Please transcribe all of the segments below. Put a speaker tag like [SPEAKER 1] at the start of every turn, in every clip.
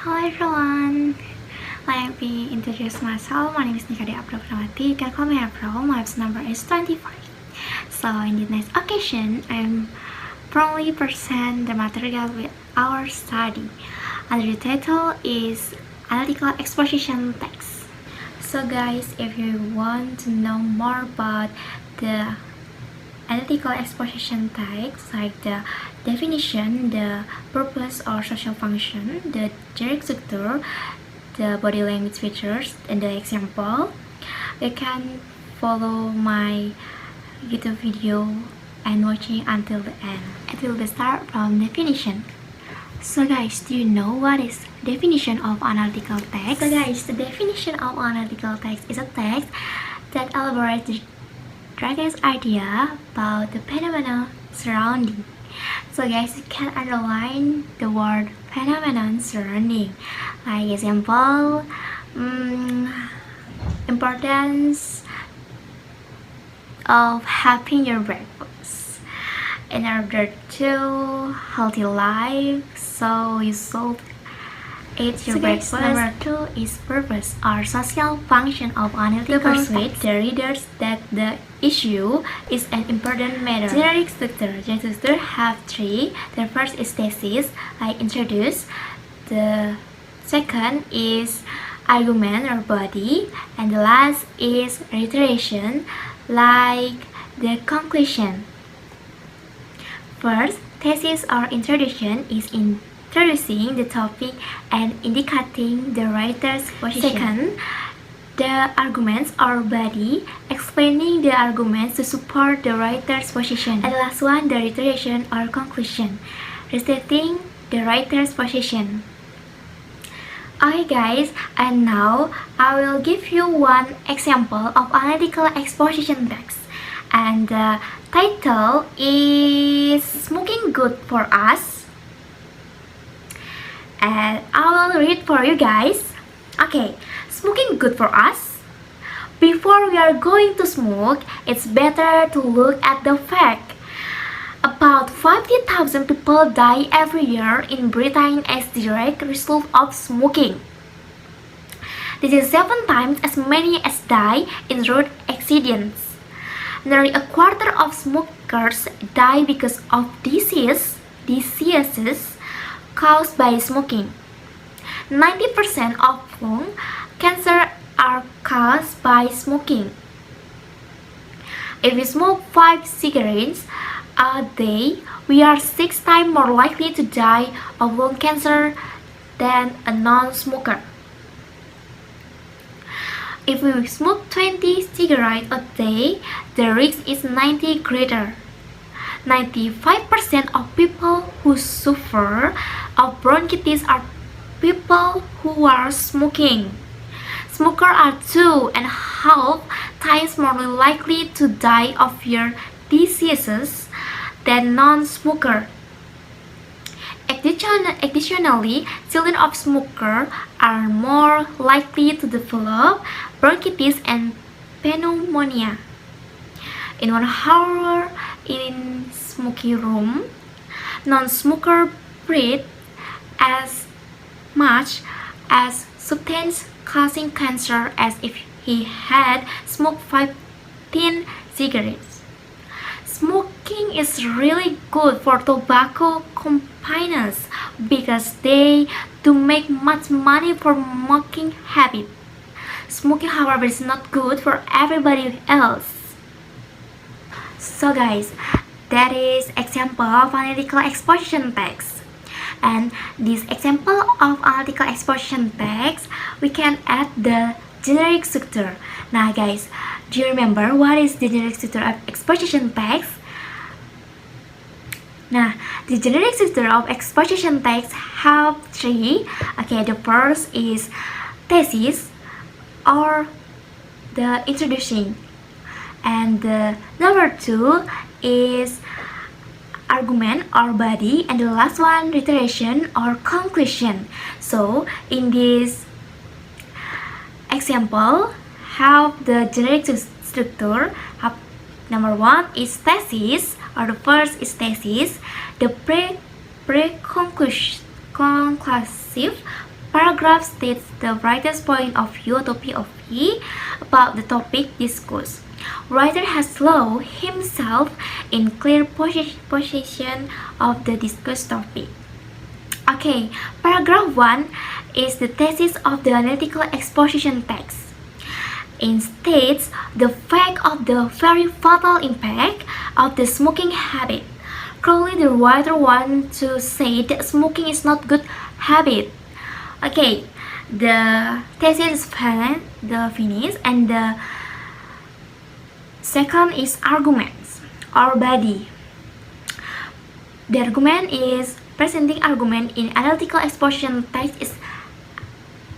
[SPEAKER 1] Hello everyone, let me introduce myself. My name is Nika Abdulramati. You can call me April. My episode number is 25. So in the next occasion, I'm proudly present the material with our study. And the title is Analytical Exposition text. So guys, if you want to know more about the analytical exposition text, like the definition, the purpose or social function, the generic structure, the body language features, and the example, you can follow my YouTube video and watching until the end. It will be start from definition. So guys, do you know what is definition of analytical text? So guys, the definition of analytical text is a text that elaborates the Dragon's idea about the phenomenon surrounding. So guys, you can underline the word phenomenon surrounding. Like example, importance of having your breakfast in order to healthy life. So you should eat your breakfast. Number 2 is purpose or social function of analytical to persuade the readers that the issue is an important matter. Generic structure. Generic structure have 3. The first is thesis, like introduce. The second is argument or body, and the last is reiteration, like the conclusion. First, thesis or introduction is introducing the topic and indicating the writer's position. Second, the arguments or body, explaining the arguments to support the writer's position. And the last one, the reiteration or conclusion, restating the writer's position. Okay guys, and now I will give you one example of analytical exposition text. And the title is Smoking Good for Us. And I will read for you guys. Okay, smoking good for us. Before we are going to smoke, it's better to look at the fact. About 50,000 people die every year in Britain as direct result of smoking. This is 7 times as many as die in road accidents. Nearly a quarter of smokers die because of diseases caused by smoking. 90% of lung cancer are caused by smoking. If we smoke 5 cigarettes a day, we are 6 times more likely to die of lung cancer than a non-smoker. If we smoke 20 cigarettes a day, the risk is 90 greater. 95% of people who suffer of bronchitis are people who are smoking. Smokers are 2.5 times more likely to die of ear diseases than non-smokers. Additionally, children of smokers are more likely to develop bronchitis and pneumonia. In 1 hour in smoky room, non-smoker breathe as much as substance causing cancer as if he had smoked 15 cigarettes. Smoking is really good for tobacco companies because they do make much money for smoking habit. Smoking, however, is not good for everybody else. So guys, that is example of analytical exposition text. And this example of analytical exposition text, we can add the generic structure. Now guys, do you remember what is the generic structure of exposition text? Now, the generic structure of exposition text have 3. Okay, the first is thesis or the introducing. And the number 2 is argument or body, and the last one reiteration or conclusion. So in this example, have the generic structure. Number 1 is thesis, or the first is thesis. The pre-conclusive paragraph states the writer's point of view to POV about the topic discussed. Writer has slow himself in clear position of the discussed topic. Okay, paragraph 1 is the thesis of the analytical exposition text. It states the fact of the very fatal impact of the smoking habit. Clearly, the writer wants to say that smoking is not good habit. Okay, the thesis is finished, and the second is arguments or body. The argument is presenting argument in analytical exposition text is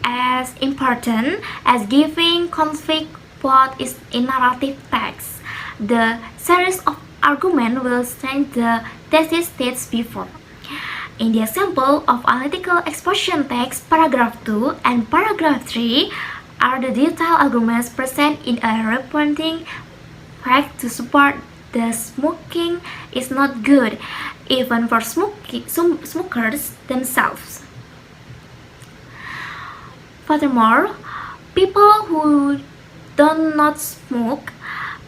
[SPEAKER 1] as important as giving conflict plot is in narrative text. The series of argument will state the thesis states before. In the example of analytical exposition text, paragraph 2 and paragraph 3 are the detailed arguments present in a representing fact to support the smoking is not good, even for smokers themselves. Furthermore, people who do not smoke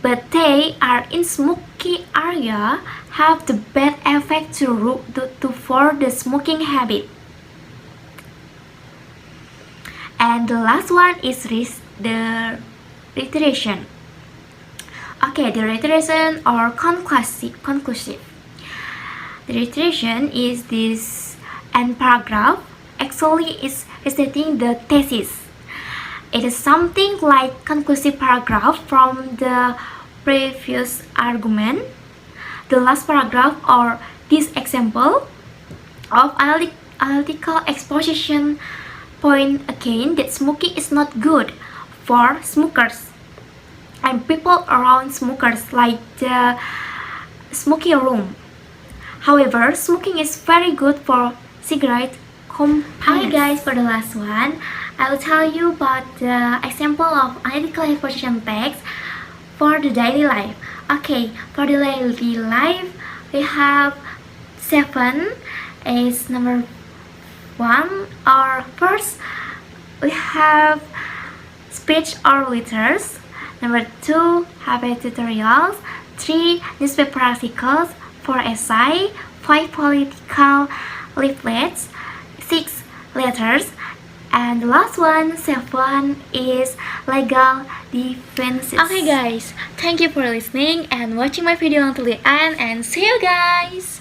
[SPEAKER 1] but they are in smoky area have the bad effect for the smoking habit. And the last one is the reiteration. Okay, the reiteration or conclusive. The reiteration is this end paragraph actually is restating the thesis. It is something like conclusive paragraph from the previous argument. The last paragraph or this example of analytical exposition point again that smoking is not good for smokers and people around smokers, like the smoking room. However, smoking is very good for cigarette companions. Hi guys, for the last one, I will tell you about the example of analytical exposition text for the daily life. Okay, for the daily life, we have 7 is number 1. Or first, we have speech or letters. Number 2, habit tutorials. 3, newspaper articles. 4, essay. 5, political leaflets. 6, letters. And the last one, 7, is legal defenses. Okay guys, thank you for listening and watching my video until the end, and see you guys!